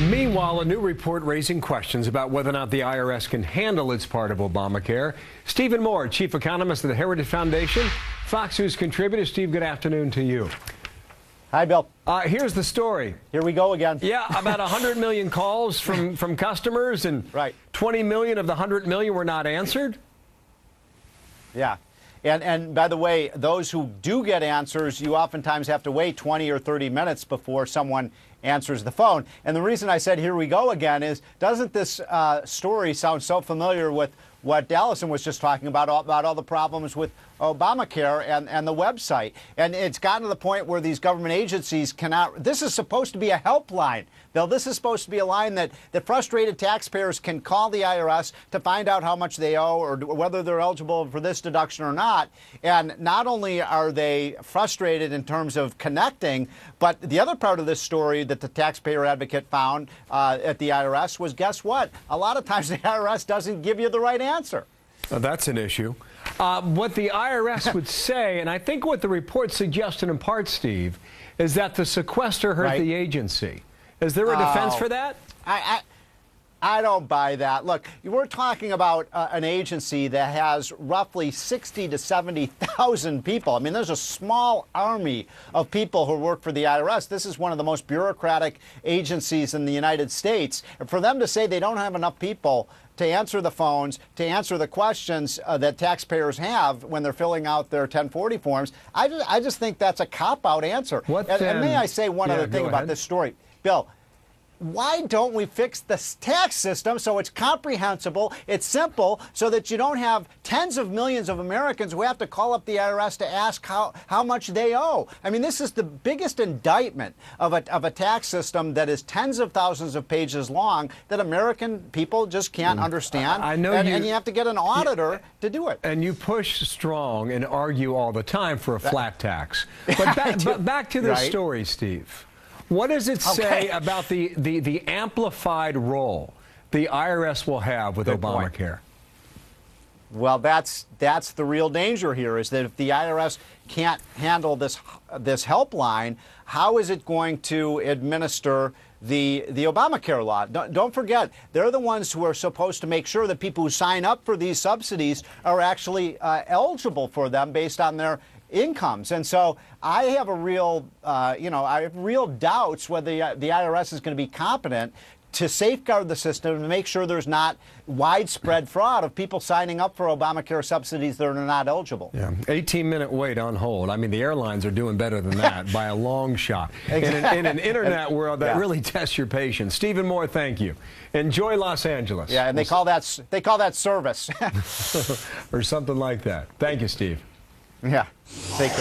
Meanwhile, a new report raising questions about whether or not the IRS can handle its part of Obamacare. Stephen Moore, chief economist of the Heritage Foundation, Fox News contributor. Steve, good afternoon to you. Hi, Bill. Here's the story. Here we go again. Yeah, about 100 million calls from customers, and right. 20 million of the 100 million were not answered. Yeah. And by the way, those who do get answers, you oftentimes have to wait 20 or 30 minutes before someone answers the phone. And the reason I said here we go again is, doesn't this story sound so familiar with what Allison was just talking about all the problems with Obamacare and the website? And it's gotten to the point where these government agencies cannot. This is supposed to be a helpline, Bill. This is supposed to be a line that frustrated taxpayers can call the IRS to find out how much they owe or whether they're eligible for this deduction or not. And not only are they frustrated in terms of connecting, but the other part of this story that the taxpayer advocate found at the IRS was, guess what? A lot of times the IRS doesn't give you the right answer. That's an issue. What the IRS would say, and I think what the report suggested in part, Steve, is that the sequester hurt the agency. Is there a defense for that? I don't buy that. Look, we're talking about an agency that has roughly 60 to 70,000 people. I mean, there's a small army of people who work for the IRS. This is one of the most bureaucratic agencies in the United States. And for them to say they don't have enough people to answer the phones, to answer the questions that taxpayers have when they're filling out their 1040 forms, I just think that's a cop-out answer. And may I say one other thing about this story? Bill, why don't we fix the tax system so it's comprehensible, it's simple, so that you don't have tens of millions of Americans who have to call up the IRS to ask how much they owe? I mean, this is the biggest indictment of a tax system that is tens of thousands of pages long that American people just can't understand. I know and you have to get an auditor to do it. And you push strong and argue all the time for a flat tax. But back to this story, Steve. What does it say about the amplified role the IRS will have with Obamacare? Well, that's the real danger here, is that if the IRS can't handle this helpline, how is it going to administer the Obamacare law? Don't forget, they're the ones who are supposed to make sure that people who sign up for these subsidies are actually eligible for them based on their incomes. And so I have real doubts whether the IRS is going to be competent to safeguard the system and make sure there's not widespread fraud of people signing up for Obamacare subsidies that are not eligible. Yeah, 18-minute wait on hold. I mean, the airlines are doing better than that by a long shot. Exactly. In an internet world that really tests your patience. Stephen Moore, thank you. Enjoy Los Angeles. Yeah, and they call that service or something like that. Thank you, Steve. Yeah. Take care.